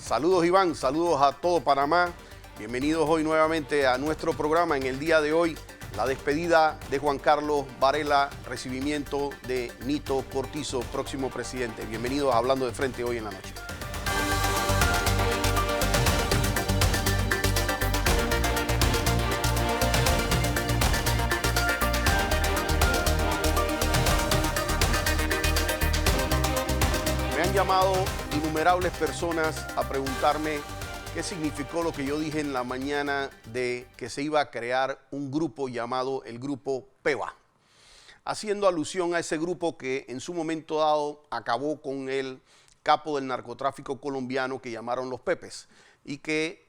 Saludos Iván, saludos a todo Panamá. Bienvenidos hoy nuevamente a nuestro programa. En el día de hoy, la despedida de Juan Carlos Varela, recibimiento de Nito Cortizo, próximo presidente. Bienvenidos a Hablando de Frente hoy en la noche. Me han llamado innumerables personas a preguntarme qué significó lo que yo dije en la mañana de que se iba a crear un grupo llamado el Grupo PEVA, haciendo alusión a ese grupo que en su momento dado acabó con el capo del narcotráfico colombiano que llamaron los Pepes y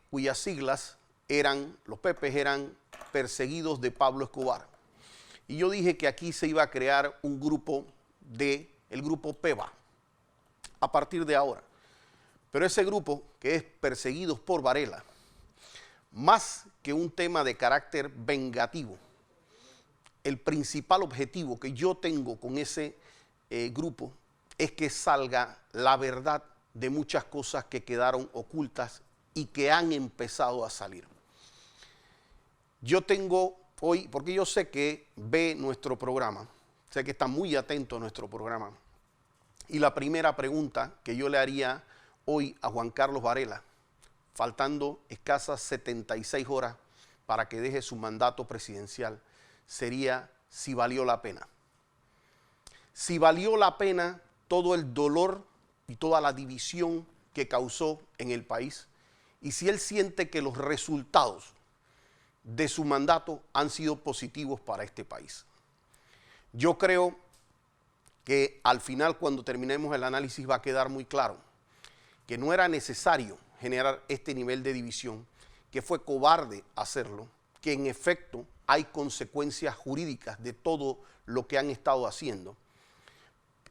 cuyas siglas eran, los Pepes eran perseguidos de Pablo Escobar. Y yo dije que aquí se iba a crear un grupo el Grupo PEVA a partir de ahora. Pero ese grupo, que es Perseguidos por Varela, más que un tema de carácter vengativo, el principal objetivo que yo tengo con ese grupo es que salga la verdad de muchas cosas que quedaron ocultas y que han empezado a salir. Yo tengo hoy, porque yo sé que ve nuestro programa, sé que está muy atento a nuestro programa, y la primera pregunta que yo le haría hoy a Juan Carlos Varela, faltando escasas 76 horas para que deje su mandato presidencial, sería si valió la pena. Si valió la pena todo el dolor y toda la división que causó en el país, y si él siente que los resultados de su mandato han sido positivos para este país. Yo creo que al final, cuando terminemos el análisis, va a quedar muy claro que no era necesario generar este nivel de división, que fue cobarde hacerlo, que en efecto hay consecuencias jurídicas de todo lo que han estado haciendo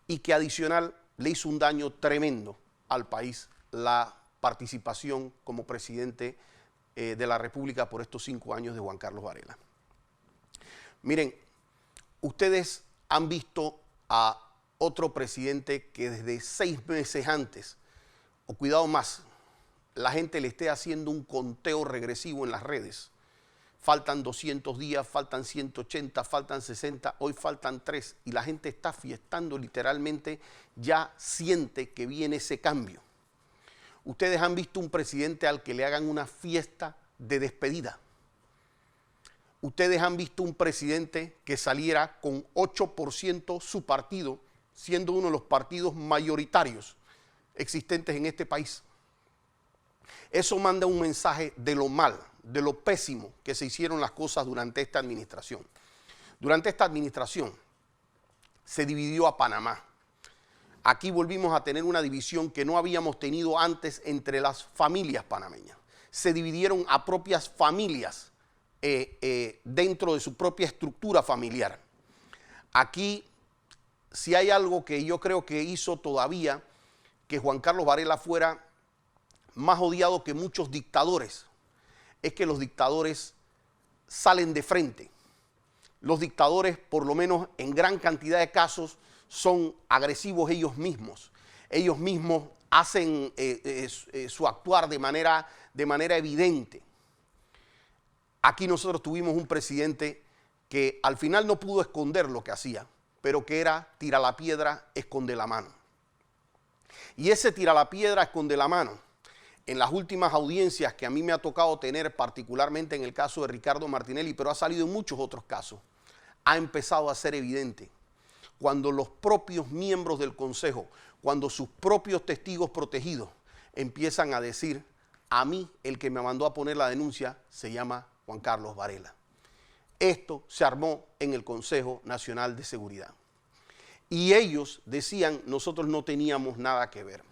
y que adicional le hizo un daño tremendo al país la participación como presidente de la República por estos 5 años de Juan Carlos Varela. Miren, ustedes han visto a otro presidente que desde 6 meses antes, o cuidado más, la gente le esté haciendo un conteo regresivo en las redes. Faltan 200 días, faltan 180, faltan 60, hoy faltan 3 y la gente está fiestando literalmente, ya siente que viene ese cambio. Ustedes han visto un presidente al que le hagan una fiesta de despedida. Ustedes han visto un presidente que saliera con 8% su partido, siendo uno de los partidos mayoritarios existentes en este país. Eso manda un mensaje de lo mal, de lo pésimo que se hicieron las cosas durante esta administración. Durante esta administración se dividió a Panamá. Aquí volvimos a tener una división que no habíamos tenido antes entre las familias panameñas. Se dividieron a propias familias dentro de su propia estructura familiar. Aquí, si hay algo que yo creo que hizo todavía que Juan Carlos Varela fuera más odiado que muchos dictadores, es que los dictadores salen de frente. Los dictadores, por lo menos en gran cantidad de casos, son agresivos ellos mismos. Ellos mismos hacen su actuar de manera evidente. Aquí nosotros tuvimos un presidente que al final no pudo esconder lo que hacía, pero que era tira la piedra, esconde la mano. Y ese tira la piedra, esconde la mano, en las últimas audiencias que a mí me ha tocado tener, particularmente en el caso de Ricardo Martinelli, pero ha salido en muchos otros casos, ha empezado a ser evidente. Cuando los propios miembros del Consejo, cuando sus propios testigos protegidos empiezan a decir, a mí el que me mandó a poner la denuncia se llama Juan Carlos Varela. Esto se armó en el Consejo Nacional de Seguridad. Y ellos decían, nosotros no teníamos nada que ver.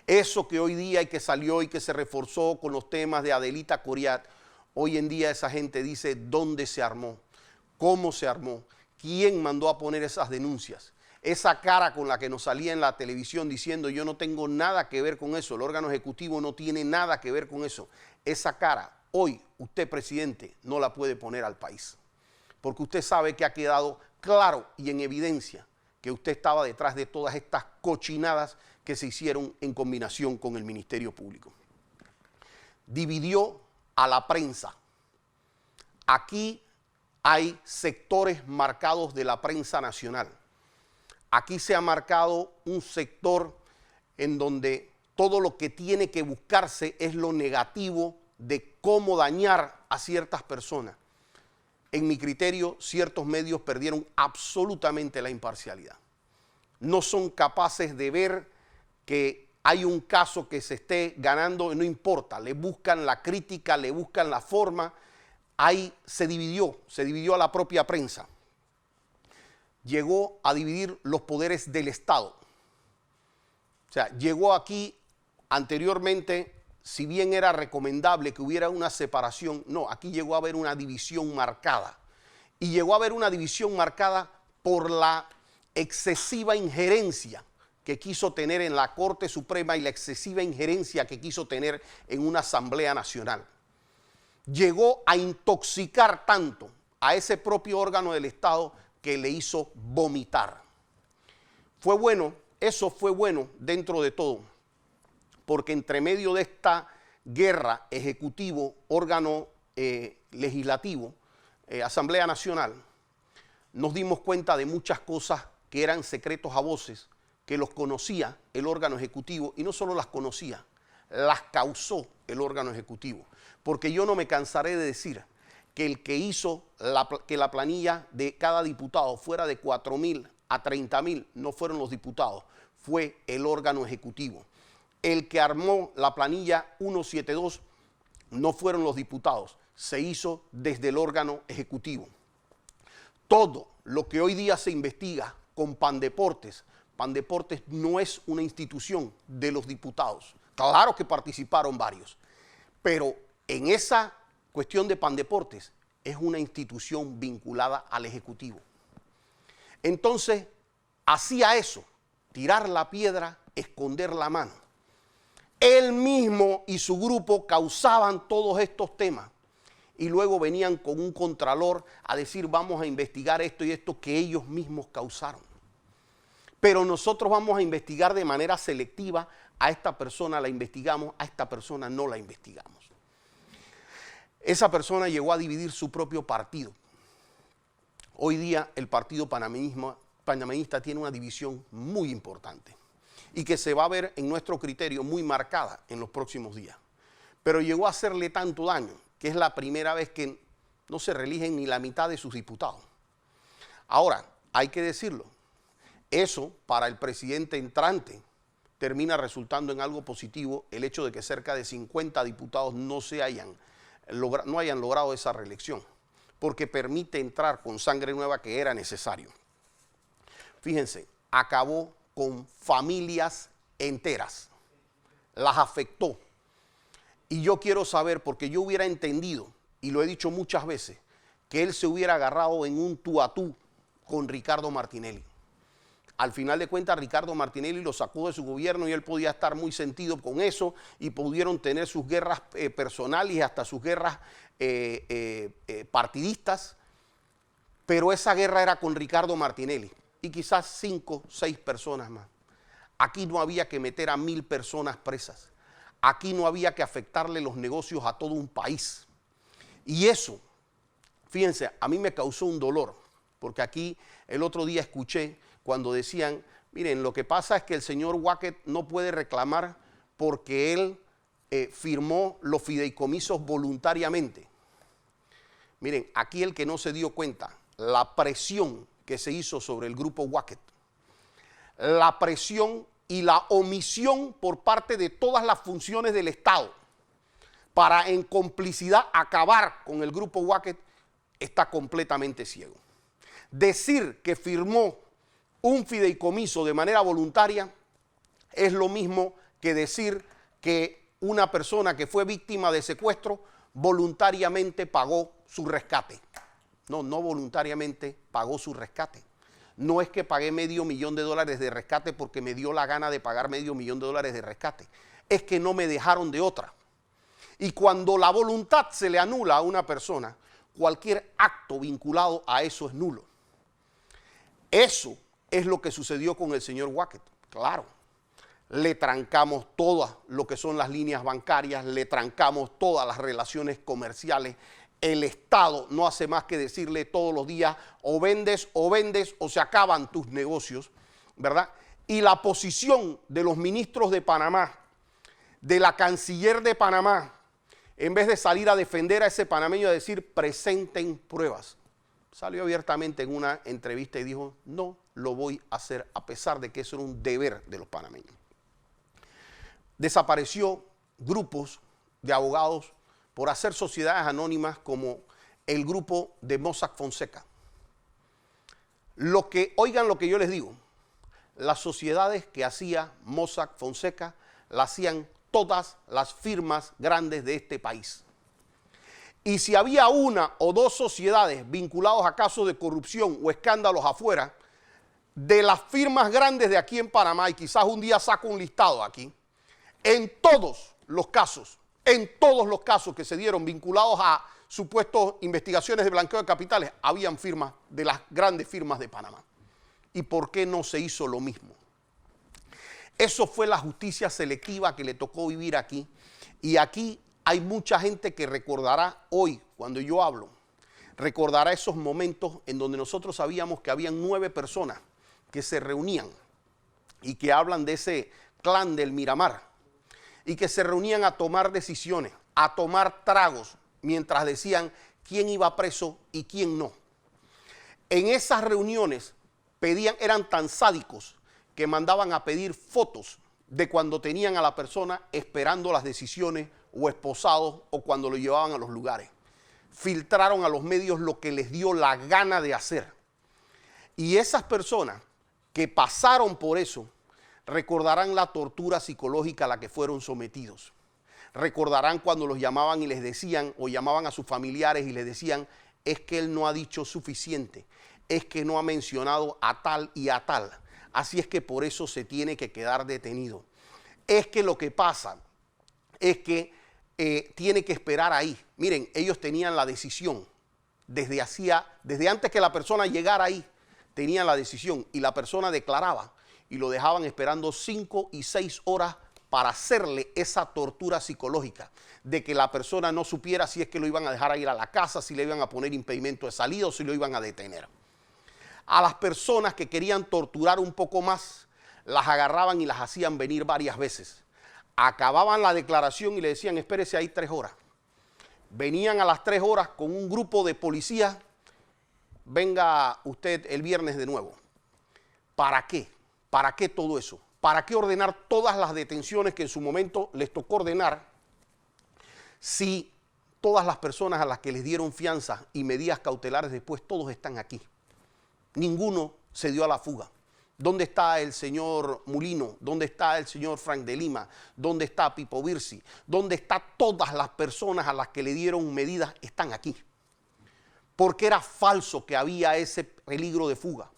Eso que hoy día y que salió y que se reforzó con los temas de Adelita Coriat, hoy en día esa gente dice dónde se armó, cómo se armó, quién mandó a poner esas denuncias. Esa cara con la que nos salía en la televisión diciendo yo no tengo nada que ver con eso, el órgano ejecutivo no tiene nada que ver con eso. Esa cara, hoy usted, presidente, no la puede poner al país. Porque usted sabe que ha quedado claro y en evidencia que usted estaba detrás de todas estas cochinadas que se hicieron en combinación con el Ministerio Público. Dividió a la prensa. Aquí hay sectores marcados de la prensa nacional. Aquí se ha marcado un sector en donde todo lo que tiene que buscarse es lo negativo de cómo dañar a ciertas personas. En mi criterio, ciertos medios perdieron absolutamente la imparcialidad. No son capaces de ver que hay un caso que se esté ganando, no importa, le buscan la crítica, le buscan la forma. Ahí se dividió a la propia prensa. Llegó a dividir los poderes del Estado. O sea, llegó aquí anteriormente, si bien era recomendable que hubiera una separación, no, aquí llegó a haber una división marcada. Y llegó a haber una división marcada por la excesiva injerencia que quiso tener en la Corte Suprema y la excesiva injerencia que quiso tener en una Asamblea Nacional. Llegó a intoxicar tanto a ese propio órgano del Estado que le hizo vomitar. Fue bueno, eso fue bueno dentro de todo, porque entre medio de esta guerra ejecutivo, órgano legislativo, Asamblea Nacional, nos dimos cuenta de muchas cosas que eran secretos a voces, que los conocía el órgano ejecutivo, y no solo las conocía, las causó el órgano ejecutivo. Porque yo no me cansaré de decir que el que hizo que la planilla de cada diputado fuera de 4,000 a 30,000 no fueron los diputados, fue el órgano ejecutivo. El que armó la planilla 172 no fueron los diputados, se hizo desde el órgano ejecutivo. Todo lo que hoy día se investiga con Pandeportes no es una institución de los diputados. Claro que participaron varios, pero en esa cuestión de Pandeportes es una institución vinculada al Ejecutivo. Entonces, hacía eso, tirar la piedra, esconder la mano. Él mismo y su grupo causaban todos estos temas y luego venían con un contralor a decir vamos a investigar esto y esto que ellos mismos causaron. Pero nosotros vamos a investigar de manera selectiva, a esta persona la investigamos, a esta persona no la investigamos. Esa persona llegó a dividir su propio partido. Hoy día el partido panameñista tiene una división muy importante y que se va a ver en nuestro criterio muy marcada en los próximos días. Pero llegó a hacerle tanto daño que es la primera vez que no se reeligen ni la mitad de sus diputados. Ahora, hay que decirlo, eso para el presidente entrante termina resultando en algo positivo el hecho de que cerca de 50 diputados no hayan logrado esa reelección, porque permite entrar con sangre nueva que era necesario. Fíjense, acabó con familias enteras, las afectó. Y yo quiero saber, porque yo hubiera entendido, y lo he dicho muchas veces, que él se hubiera agarrado en un tú a tú con Ricardo Martinelli. Al final de cuentas, Ricardo Martinelli lo sacó de su gobierno y él podía estar muy sentido con eso y pudieron tener sus guerras personales y hasta sus guerras partidistas, pero esa guerra era con Ricardo Martinelli y quizás 5 o 6 personas más. Aquí no había que meter a 1,000 personas presas. Aquí no había que afectarle los negocios a todo un país. Y eso, fíjense, a mí me causó un dolor, porque aquí el otro día escuché cuando decían, miren, lo que pasa es que el señor Wackett no puede reclamar porque él firmó los fideicomisos voluntariamente. Miren, aquí el que no se dio cuenta, la presión que se hizo sobre el grupo Wackett, la presión y la omisión por parte de todas las funciones del Estado para en complicidad acabar con el grupo Wackett, está completamente ciego. Decir que firmó un fideicomiso de manera voluntaria es lo mismo que decir que una persona que fue víctima de secuestro voluntariamente pagó su rescate. No voluntariamente pagó su rescate. No es que pagué $500,000 de rescate porque me dio la gana de pagar $500,000 de rescate. Es que no me dejaron de otra. Y cuando la voluntad se le anula a una persona, cualquier acto vinculado a eso es nulo. Eso es lo que sucedió con el señor Wackett. Claro, le trancamos todas lo que son las líneas bancarias, le trancamos todas las relaciones comerciales. El Estado no hace más que decirle todos los días o vendes o se acaban tus negocios, ¿verdad? Y la posición de los ministros de Panamá, de la canciller de Panamá, en vez de salir a defender a ese panameño, a decir presenten pruebas, salió abiertamente en una entrevista y dijo no lo voy a hacer, a pesar de que eso era un deber de los panameños. Desapareció grupos de abogados por hacer sociedades anónimas como el grupo de Mossack Fonseca. Oigan lo que yo les digo, las sociedades que hacía Mossack Fonseca las hacían todas las firmas grandes de este país. Y si había una o dos sociedades vinculadas a casos de corrupción o escándalos afuera, de las firmas grandes de aquí en Panamá, y quizás un día saco un listado aquí, en todos los casos que se dieron vinculados a supuestas investigaciones de blanqueo de capitales, habían firmas de las grandes firmas de Panamá. ¿Y por qué no se hizo lo mismo? Eso fue la justicia selectiva que le tocó vivir aquí. Y aquí hay mucha gente que recordará hoy, cuando yo hablo, recordará esos momentos en donde nosotros sabíamos que habían 9 personas que se reunían y que hablan de ese clan del Miramar y que se reunían a tomar decisiones, a tomar tragos, mientras decían quién iba preso y quién no. En esas reuniones eran tan sádicos que mandaban a pedir fotos de cuando tenían a la persona esperando las decisiones o esposados o cuando lo llevaban a los lugares. Filtraron a los medios lo que les dio la gana de hacer. Y esas personas que pasaron por eso recordarán la tortura psicológica a la que fueron sometidos. Recordarán cuando los llamaban y les decían, o llamaban a sus familiares y les decían, es que él no ha dicho suficiente, es que no ha mencionado a tal y a tal. Así es que por eso se tiene que quedar detenido. Es que lo que pasa es que tiene que esperar ahí. Miren, ellos tenían la decisión. Desde antes que la persona llegara ahí, tenían la decisión y la persona declaraba y lo dejaban esperando 5 y 6 horas para hacerle esa tortura psicológica de que la persona no supiera si es que lo iban a dejar a ir a la casa, si le iban a poner impedimento de salida o si lo iban a detener. A las personas que querían torturar un poco más, las agarraban y las hacían venir varias veces. Acababan la declaración y le decían, espérese ahí 3 horas. Venían a las 3 horas con un grupo de policías, venga usted el viernes de nuevo. ¿Para qué? ¿Para qué todo eso? ¿Para qué ordenar todas las detenciones que en su momento les tocó ordenar si todas las personas a las que les dieron fianza y medidas cautelares después, todos están aquí? Ninguno se dio a la fuga. ¿Dónde está el señor Mulino? ¿Dónde está el señor Frank de Lima? ¿Dónde está Pipo Virsi? ¿Dónde están todas las personas a las que le dieron medidas? Están aquí. Porque era falso que había ese peligro de fuga.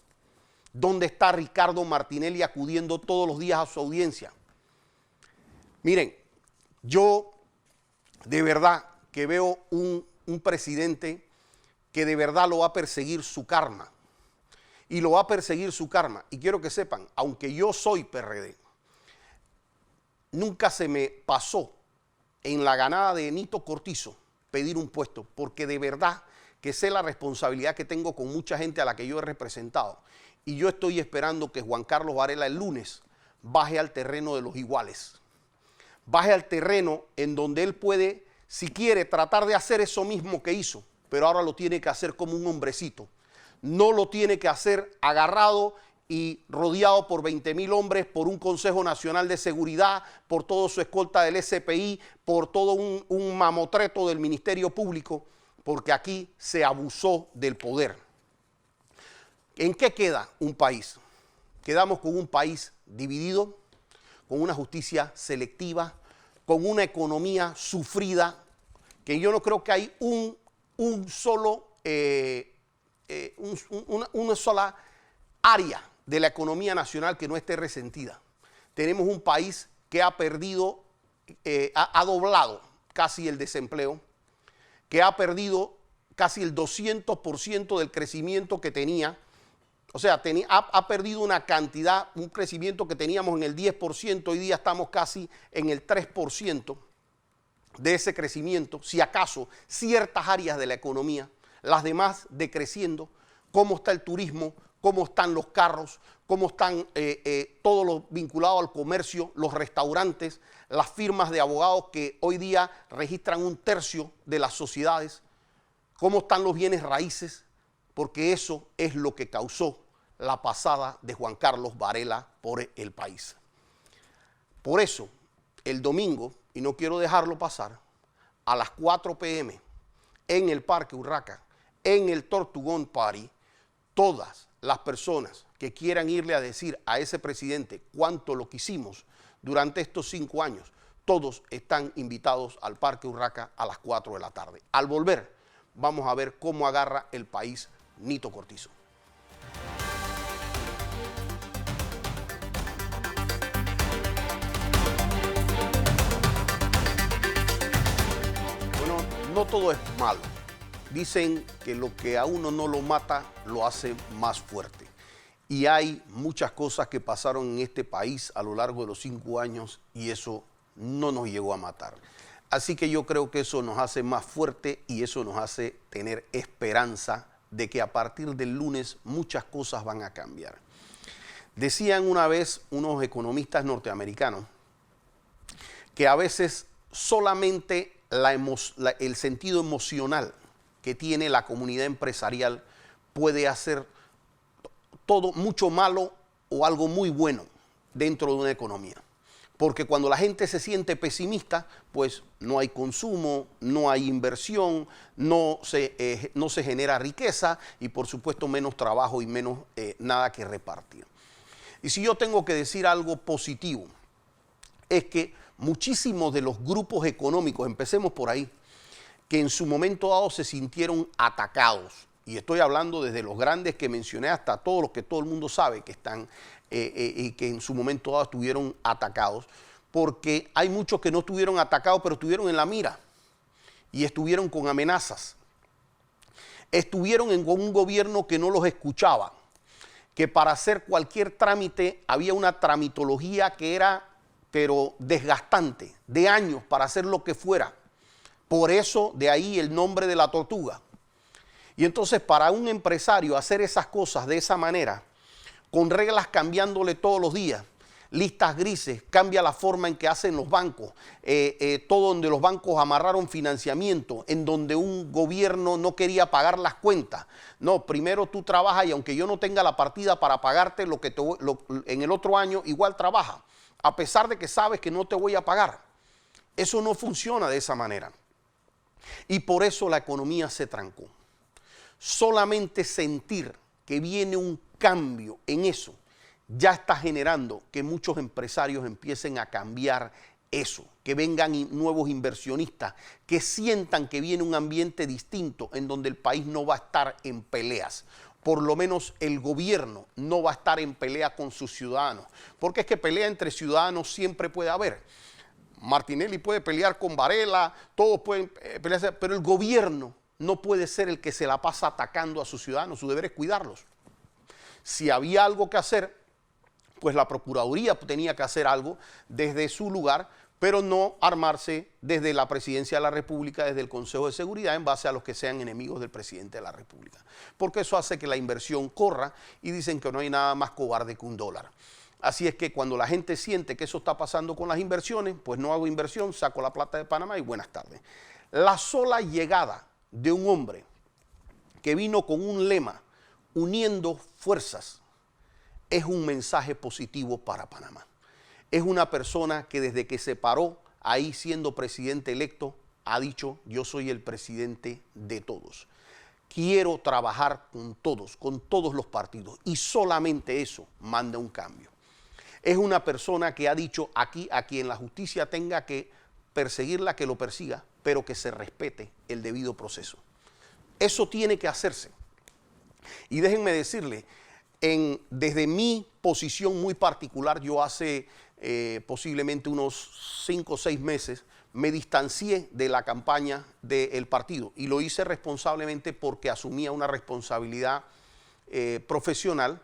¿Dónde está Ricardo Martinelli acudiendo todos los días a su audiencia? Miren, yo de verdad que veo un presidente que de verdad lo va a perseguir su karma. Y lo va a perseguir su karma. Y quiero que sepan, aunque yo soy PRD, nunca se me pasó en la ganada de Nito Cortizo pedir un puesto, porque de verdad que sé la responsabilidad que tengo con mucha gente a la que yo he representado. Y yo estoy esperando que Juan Carlos Varela el lunes baje al terreno de los iguales. Baje al terreno en donde él puede, si quiere, tratar de hacer eso mismo que hizo, pero ahora lo tiene que hacer como un hombrecito. No lo tiene que hacer agarrado y rodeado por 20,000 hombres, por un Consejo Nacional de Seguridad, por todo su escolta del SPI, por todo un mamotreto del Ministerio Público, porque aquí se abusó del poder. ¿En qué queda un país? Quedamos con un país dividido, con una justicia selectiva, con una economía sufrida, que yo no creo que hay una sola área de la economía nacional que no esté resentida. Tenemos un país que ha perdido, ha doblado casi el desempleo, que ha perdido casi el 200% del crecimiento que tenía O sea, ha perdido una cantidad, un crecimiento que teníamos en el 10%, hoy día estamos casi en el 3% de ese crecimiento, si acaso ciertas áreas de la economía, las demás decreciendo. ¿Cómo está el turismo? ¿Cómo están los carros? ¿Cómo están todo lo vinculado al comercio, los restaurantes, las firmas de abogados que hoy día registran 1/3 de las sociedades? ¿Cómo están los bienes raíces? Porque eso es lo que causó la pasada de Juan Carlos Varela por el país. Por eso, el domingo, y no quiero dejarlo pasar, a las 4 p.m. en el Parque Urraca, en el Tortugón Party, todas las personas que quieran irle a decir a ese presidente cuánto lo quisimos durante estos 5 años, todos están invitados al Parque Urraca a las 4 de la tarde. Al volver, vamos a ver cómo agarra el país Nito Cortizo. Bueno, no todo es malo. Dicen que lo que a uno no lo mata, lo hace más fuerte. Y hay muchas cosas que pasaron en este país a lo largo de los 5 años y eso no nos llegó a matar. Así que yo creo que eso nos hace más fuerte y eso nos hace tener esperanza de que a partir del lunes muchas cosas van a cambiar. Decían una vez unos economistas norteamericanos que a veces solamente el sentido emocional que tiene la comunidad empresarial puede hacer todo mucho malo o algo muy bueno dentro de una economía. Porque cuando la gente se siente pesimista, pues no hay consumo, no hay inversión, no se genera riqueza y por supuesto menos trabajo y menos nada que repartir. Y si yo tengo que decir algo positivo, es que muchísimos de los grupos económicos, empecemos por ahí, que en su momento dado se sintieron atacados, y estoy hablando desde los grandes que mencioné hasta todos los que todo el mundo sabe que están y que en su momento dado estuvieron atacados, porque hay muchos que no estuvieron atacados, pero estuvieron en la mira y estuvieron con amenazas. Estuvieron con un gobierno que no los escuchaba, que para hacer cualquier trámite había una tramitología que era, pero desgastante, de años para hacer lo que fuera. Por eso, de ahí el nombre de la tortuga. Y entonces, para un empresario hacer esas cosas de esa manera, con reglas cambiándole todos los días, listas grises, cambia la forma en que hacen los bancos, todo donde los bancos amarraron financiamiento, en donde un gobierno no quería pagar las cuentas. No, primero tú trabajas y aunque yo no tenga la partida para pagarte en el otro año, igual trabaja, a pesar de que sabes que no te voy a pagar. Eso no funciona de esa manera. Y por eso la economía se trancó. Solamente sentir que viene un cambio en eso ya está generando que muchos empresarios empiecen a cambiar eso, que vengan nuevos inversionistas, que sientan que viene un ambiente distinto en donde el país no va a estar en peleas. Por lo menos el gobierno no va a estar en pelea con sus ciudadanos, porque es que pelea entre ciudadanos siempre puede haber. Martinelli puede pelear con Varela, todos pueden pelearse, pero el gobierno no puede ser el que se la pasa atacando a sus ciudadanos, su deber es cuidarlos. Si había algo que hacer, pues la Procuraduría tenía que hacer algo desde su lugar, pero no armarse desde la Presidencia de la República, desde el Consejo de Seguridad, en base a los que sean enemigos del Presidente de la República. Porque eso hace que la inversión corra y dicen que no hay nada más cobarde que un dólar. Así es que cuando la gente siente que eso está pasando con las inversiones, pues no hago inversión, saco la plata de Panamá y buenas tardes. La sola llegada de un hombre que vino con un lema, uniendo fuerzas, es un mensaje positivo para Panamá. Es una persona que desde que se paró ahí siendo presidente electo, ha dicho, yo soy el presidente de todos. Quiero trabajar con todos los partidos y solamente eso manda un cambio. Es una persona que ha dicho aquí a quien la justicia tenga que perseguirla, que lo persiga, pero que se respete el debido proceso. Eso tiene que hacerse. Y déjenme decirle, desde mi posición muy particular, yo hace posiblemente unos 5 o 6 meses, me distancié de la campaña del partido y lo hice responsablemente porque asumía una responsabilidad profesional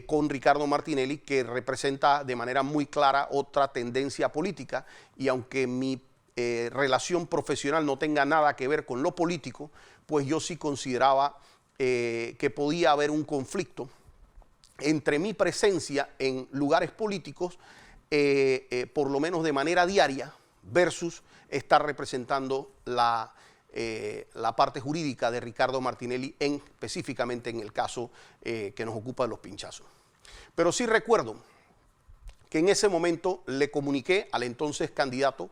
con Ricardo Martinelli, que representa de manera muy clara otra tendencia política, y aunque mi relación profesional no tenga nada que ver con lo político, pues yo sí consideraba que podía haber un conflicto entre mi presencia en lugares políticos, por lo menos de manera diaria, versus estar representando la parte jurídica de Ricardo Martinelli, específicamente en el caso que nos ocupa de los pinchazos. Pero sí recuerdo que en ese momento le comuniqué al entonces candidato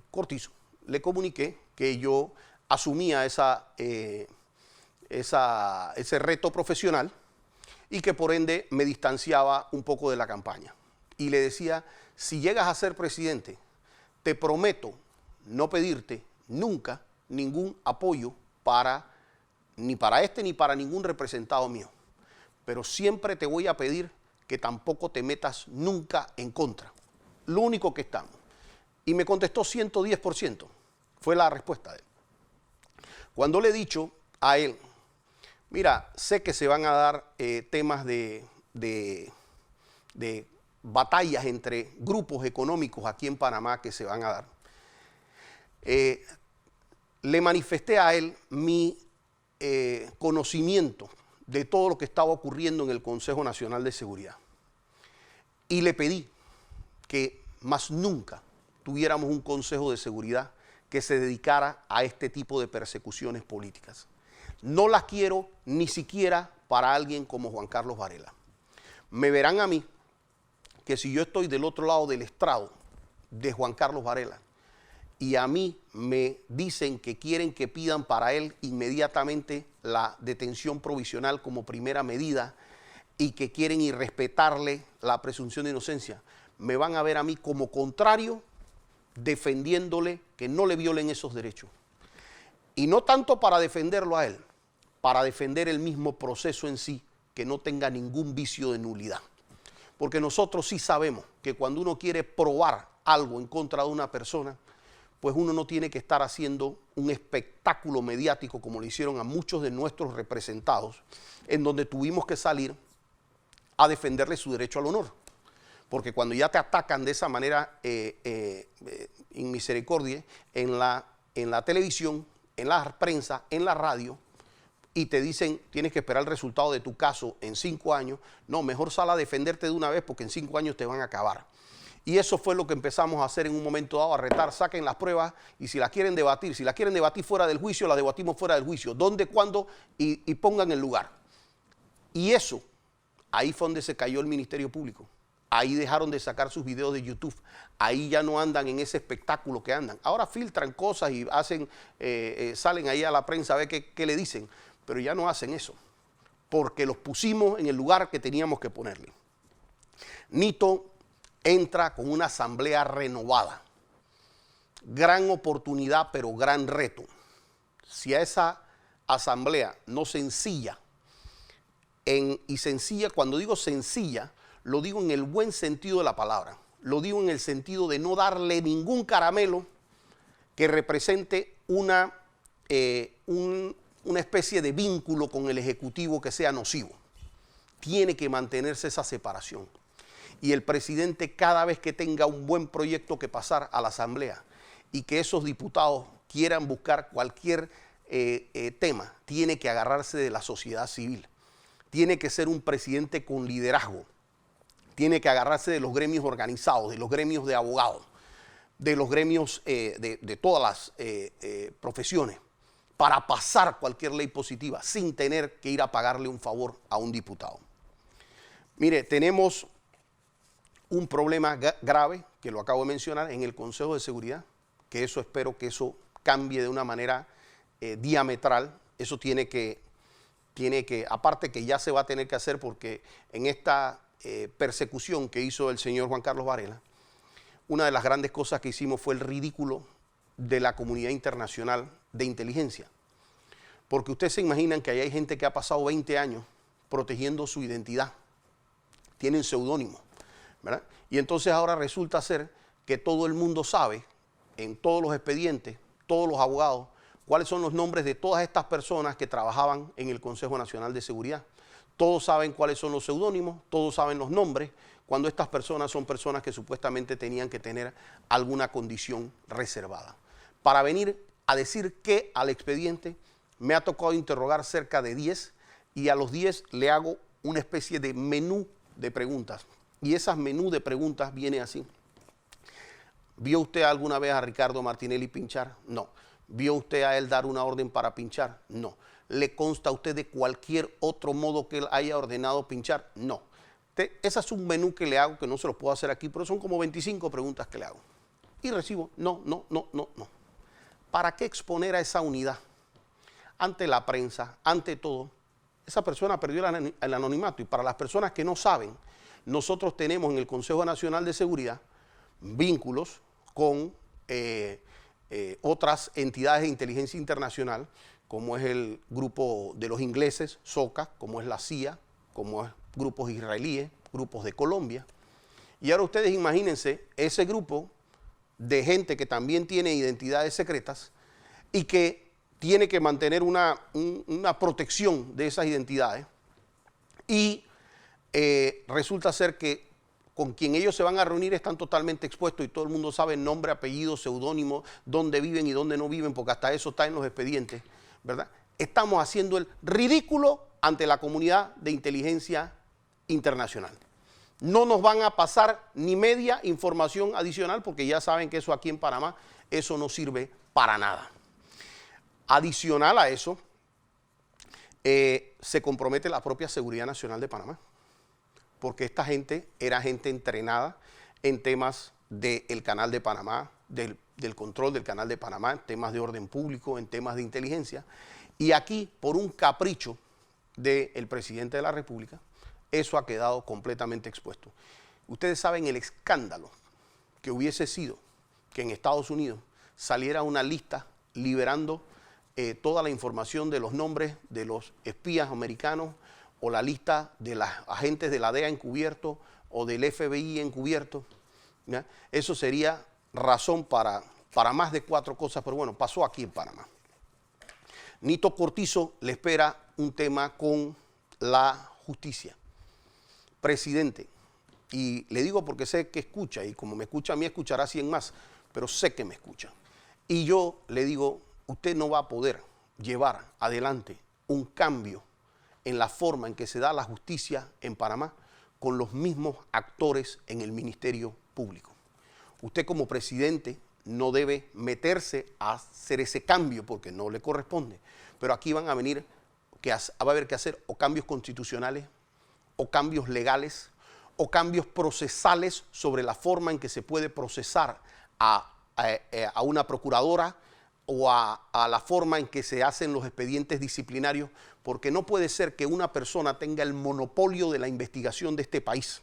Cortizo, le comuniqué que yo asumía ese reto profesional y que por ende me distanciaba un poco de la campaña. Y le decía, si llegas a ser presidente, te prometo no pedirte nunca ningún apoyo ni para este ni para ningún representado mío. Pero siempre te voy a pedir que tampoco te metas nunca en contra. Lo único que estamos. Y me contestó 110%. Fue la respuesta de él. Cuando le he dicho a él, mira, sé que se van a dar temas de batallas entre grupos económicos aquí en Panamá que se van a dar. Le manifesté a él mi conocimiento de todo lo que estaba ocurriendo en el Consejo Nacional de Seguridad. Y le pedí que más nunca tuviéramos un Consejo de Seguridad que se dedicara a este tipo de persecuciones políticas. No las quiero ni siquiera para alguien como Juan Carlos Varela. Me verán a mí que si yo estoy del otro lado del estrado de Juan Carlos Varela y a mí me dicen que quieren que pidan para él inmediatamente la detención provisional como primera medida y que quieren irrespetarle la presunción de inocencia, me van a ver a mí como contrario, defendiéndole que no le violen esos derechos. Y no tanto para defenderlo a él, para defender el mismo proceso en sí, que no tenga ningún vicio de nulidad. Porque nosotros sí sabemos que cuando uno quiere probar algo en contra de una persona, pues uno no tiene que estar haciendo un espectáculo mediático como lo hicieron a muchos de nuestros representados, en donde tuvimos que salir a defenderle su derecho al honor. Porque cuando ya te atacan de esa manera inmisericordia en la televisión, en la prensa, en la radio, y te dicen tienes que esperar el resultado de tu caso en 5 años, no, mejor sal a defenderte de una vez porque en 5 años te van a acabar. Y eso fue lo que empezamos a hacer en un momento dado, a retar, saquen las pruebas y si las quieren debatir fuera del juicio, las debatimos fuera del juicio, dónde, cuándo y pongan el lugar. Y eso, ahí fue donde se cayó el Ministerio Público. Ahí dejaron de sacar sus videos de YouTube. Ahí ya no andan en ese espectáculo que andan. Ahora filtran cosas y salen ahí a la prensa a ver qué le dicen. Pero ya no hacen eso. Porque los pusimos en el lugar que teníamos que ponerle. Nito entra con una asamblea renovada. Gran oportunidad, pero gran reto. Si a esa asamblea no sencilla, y sencilla, cuando digo sencilla, lo digo en el buen sentido de la palabra. Lo digo en el sentido de no darle ningún caramelo que represente una especie de vínculo con el Ejecutivo que sea nocivo. Tiene que mantenerse esa separación. Y el presidente, cada vez que tenga un buen proyecto que pasar a la Asamblea y que esos diputados quieran buscar cualquier tema, tiene que agarrarse de la sociedad civil. Tiene que ser un presidente con liderazgo. Tiene que agarrarse de los gremios organizados, de los gremios de abogados, de los gremios de todas las profesiones, para pasar cualquier ley positiva sin tener que ir a pagarle un favor a un diputado. Mire, tenemos un problema grave, que lo acabo de mencionar, en el Consejo de Seguridad, que eso espero que eso cambie de una manera diametral. Eso tiene que, aparte que ya se va a tener que hacer porque en esta persecución que hizo el señor Juan Carlos Varela, una de las grandes cosas que hicimos fue el ridículo de la comunidad internacional de inteligencia. Porque ustedes se imaginan que ahí hay gente que ha pasado 20 años protegiendo su identidad. Tienen seudónimo, ¿verdad? Y entonces ahora resulta ser que todo el mundo sabe, en todos los expedientes, todos los abogados, cuáles son los nombres de todas estas personas que trabajaban en el Consejo Nacional de Seguridad. Todos saben cuáles son los seudónimos, todos saben los nombres, cuando estas personas son personas que supuestamente tenían que tener alguna condición reservada. Para venir a decir qué al expediente, me ha tocado interrogar cerca de 10 y a los 10 le hago una especie de menú de preguntas. Y esas menú de preguntas viene así. ¿Vio usted alguna vez a Ricardo Martinelli pinchar? No. ¿Vio usted a él dar una orden para pinchar? No. ¿Le consta a usted de cualquier otro modo que él haya ordenado pinchar? No. Ese es un menú que le hago, que no se lo puedo hacer aquí, pero son como 25 preguntas que le hago. Y recibo no. ¿Para qué exponer a esa unidad? Ante la prensa, ante todo, esa persona perdió el anonimato. Y para las personas que no saben, nosotros tenemos en el Consejo Nacional de Seguridad vínculos con otras entidades de inteligencia internacional, como es el grupo de los ingleses, SOCA, como es la CIA, como es grupos israelíes, grupos de Colombia. Y ahora ustedes imagínense ese grupo de gente que también tiene identidades secretas y que tiene que mantener una protección de esas identidades. Y resulta ser que con quien ellos se van a reunir están totalmente expuestos y todo el mundo sabe nombre, apellido, seudónimo, dónde viven y dónde no viven, porque hasta eso está en los expedientes, ¿verdad? Estamos haciendo el ridículo ante la comunidad de inteligencia internacional. No nos van a pasar ni media información adicional porque ya saben que eso aquí en Panamá, eso no sirve para nada. Adicional a eso, se compromete la propia Seguridad Nacional de Panamá, porque esta gente era gente entrenada en temas del Canal de Panamá, del control del Canal de Panamá, en temas de orden público, en temas de inteligencia. Y aquí, por un capricho del presidente de la República, eso ha quedado completamente expuesto. Ustedes saben el escándalo que hubiese sido que en Estados Unidos saliera una lista liberando toda la información de los nombres de los espías americanos o la lista de los agentes de la DEA encubierto o del FBI encubierto, ¿ya? Eso sería razón para más de 4 cosas, pero bueno, pasó aquí en Panamá. Nito Cortizo le espera un tema con la justicia. Presidente, y le digo porque sé que escucha, y como me escucha a mí, escuchará 100 más, pero sé que me escucha. Y yo le digo, usted no va a poder llevar adelante un cambio en la forma en que se da la justicia en Panamá con los mismos actores en el Ministerio Público. Usted como presidente no debe meterse a hacer ese cambio porque no le corresponde, pero aquí van a venir, va a haber que hacer o cambios constitucionales, o cambios legales, o cambios procesales sobre la forma en que se puede procesar a una procuradora o a la forma en que se hacen los expedientes disciplinarios, porque no puede ser que una persona tenga el monopolio de la investigación de este país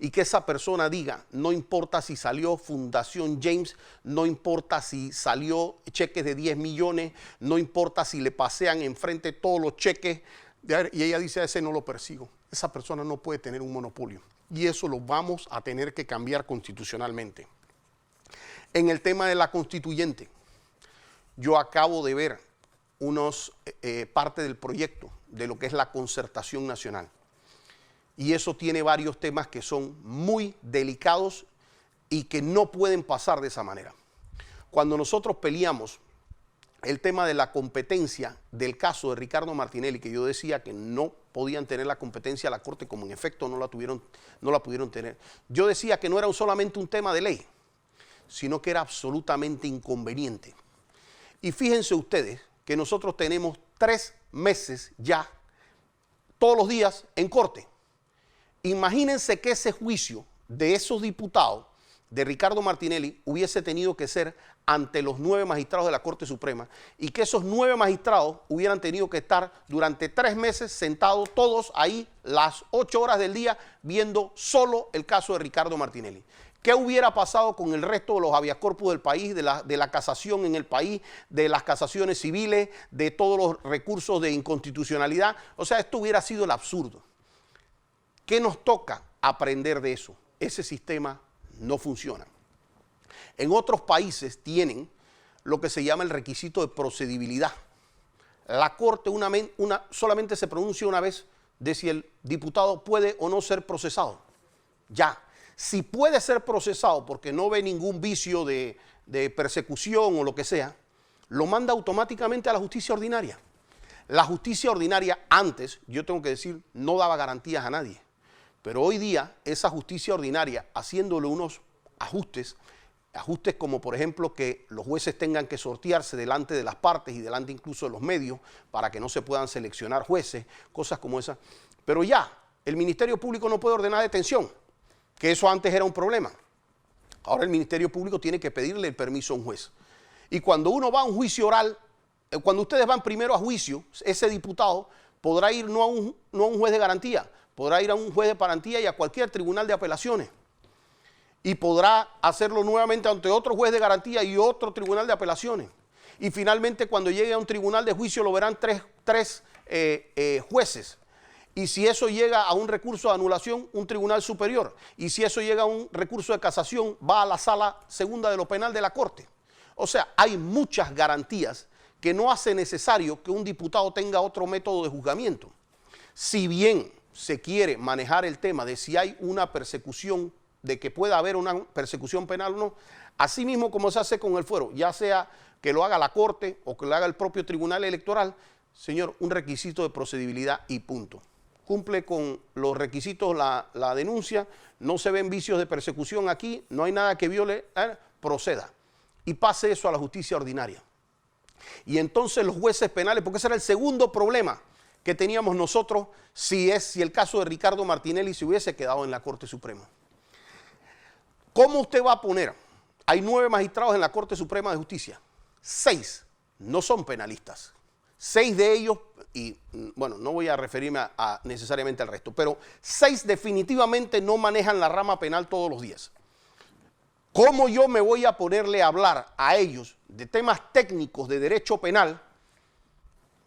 y que esa persona diga, no importa si salió Fundación James, no importa si salió cheques de 10 millones, no importa si le pasean enfrente todos los cheques, y ella dice, a ese no lo persigo. Esa persona no puede tener un monopolio y eso lo vamos a tener que cambiar constitucionalmente. En el tema de la constituyente, yo acabo de ver parte del proyecto de lo que es la concertación nacional. Y eso tiene varios temas que son muy delicados y que no pueden pasar de esa manera. Cuando nosotros peleamos el tema de la competencia del caso de Ricardo Martinelli, que yo decía que no podían tener la competencia a la Corte, como en efecto no la pudieron tener, yo decía que no era solamente un tema de ley, sino que era absolutamente inconveniente. Y fíjense ustedes que nosotros tenemos 3 meses ya, todos los días, en corte. Imagínense que ese juicio de esos diputados de Ricardo Martinelli hubiese tenido que ser ante los 9 magistrados de la Corte Suprema y que esos 9 magistrados hubieran tenido que estar durante 3 meses sentados todos ahí las 8 horas del día viendo solo el caso de Ricardo Martinelli. ¿Qué hubiera pasado con el resto de los habeas corpus del país, de la casación en el país, de las casaciones civiles, de todos los recursos de inconstitucionalidad? O sea, esto hubiera sido el absurdo. ¿Qué nos toca aprender de eso? Ese sistema no funciona. En otros países tienen lo que se llama el requisito de procedibilidad. La Corte solamente se pronuncia una vez de si el diputado puede o no ser procesado. Ya, si puede ser procesado porque no ve ningún vicio de persecución o lo que sea, lo manda automáticamente a la justicia ordinaria. La justicia ordinaria antes, yo tengo que decir, no daba garantías a nadie. Pero hoy día esa justicia ordinaria, haciéndole unos ajustes como por ejemplo que los jueces tengan que sortearse delante de las partes y delante incluso de los medios para que no se puedan seleccionar jueces, cosas como esas. Pero ya, el Ministerio Público no puede ordenar detención, que eso antes era un problema. Ahora el Ministerio Público tiene que pedirle el permiso a un juez. Y cuando uno va a un juicio oral, cuando ustedes van primero a juicio, ese diputado podrá ir no a un juez de garantía, podrá ir a un juez de garantía y a cualquier tribunal de apelaciones. Y podrá hacerlo nuevamente ante otro juez de garantía y otro tribunal de apelaciones. Y finalmente cuando llegue a un tribunal de juicio lo verán tres jueces. Y si eso llega a un recurso de anulación, un tribunal superior. Y si eso llega a un recurso de casación, va a la sala segunda de lo penal de la Corte. O sea, hay muchas garantías que no hace necesario que un diputado tenga otro método de juzgamiento. Si bien se quiere manejar el tema de si hay una persecución, de que pueda haber una persecución penal o no, así mismo como se hace con el fuero, ya sea que lo haga la Corte o que lo haga el propio Tribunal Electoral, señor, un requisito de procedibilidad y punto. Cumple con los requisitos la denuncia, no se ven vicios de persecución aquí, no hay nada que viole, proceda. Y pase eso a la justicia ordinaria. Y entonces los jueces penales, porque ese era el segundo problema que teníamos nosotros si el caso de Ricardo Martinelli se hubiese quedado en la Corte Suprema. ¿Cómo usted va a poner? Hay 9 magistrados en la Corte Suprema de Justicia. 6 no son penalistas. 6 de ellos, y bueno, no voy a referirme necesariamente al resto, pero 6 definitivamente no manejan la rama penal todos los días. ¿Cómo yo me voy a ponerle a hablar a ellos de temas técnicos de derecho penal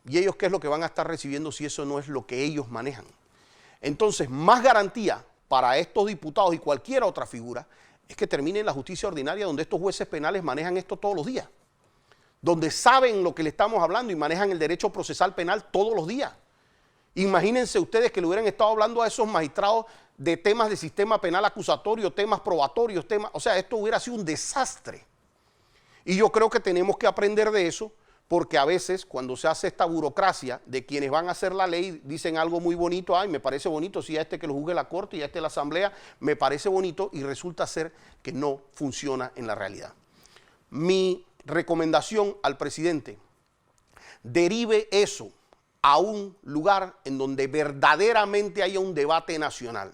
y ellos qué es lo que van a estar recibiendo si eso no es lo que ellos manejan? Entonces, más garantía para estos diputados y cualquier otra figura es que termine en la justicia ordinaria donde estos jueces penales manejan esto todos los días, donde saben lo que le estamos hablando y manejan el derecho procesal penal todos los días. Imagínense ustedes que le hubieran estado hablando a esos magistrados de temas de sistema penal acusatorio, temas probatorios, o sea, esto hubiera sido un desastre. Y yo creo que tenemos que aprender de eso, porque a veces cuando se hace esta burocracia de quienes van a hacer la ley, dicen algo muy bonito, ay, me parece bonito, si a este que lo juzgue la Corte y a este la Asamblea, me parece bonito, y resulta ser que no funciona en la realidad. Mi recomendación al presidente, derive eso a un lugar en donde verdaderamente haya un debate nacional,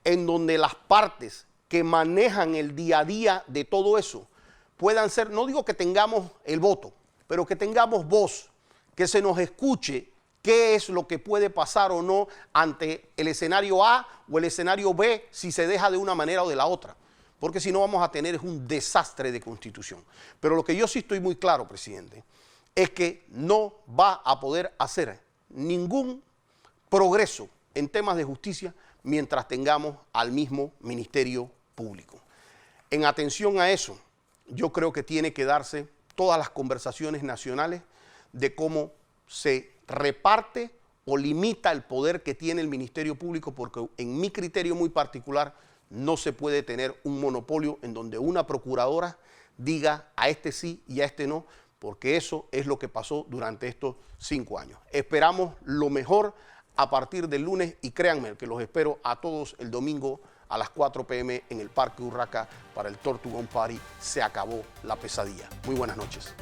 en donde las partes que manejan el día a día de todo eso puedan ser, no digo que tengamos el voto, pero que tengamos voz, que se nos escuche qué es lo que puede pasar o no ante el escenario A o el escenario B si se deja de una manera o de la otra. Porque si no vamos a tener un desastre de constitución. Pero lo que yo sí estoy muy claro, presidente, es que no va a poder hacer ningún progreso en temas de justicia mientras tengamos al mismo Ministerio Público. En atención a eso, yo creo que tiene que darse todas las conversaciones nacionales de cómo se reparte o limita el poder que tiene el Ministerio Público, porque en mi criterio muy particular no se puede tener un monopolio en donde una procuradora diga a este sí y a este no, porque eso es lo que pasó durante estos 5 años. Esperamos lo mejor a partir del lunes y créanme que los espero a todos el domingo a las 4 p.m. en el Parque Urraca para el Tortugón Party. Se acabó la pesadilla. Muy buenas noches.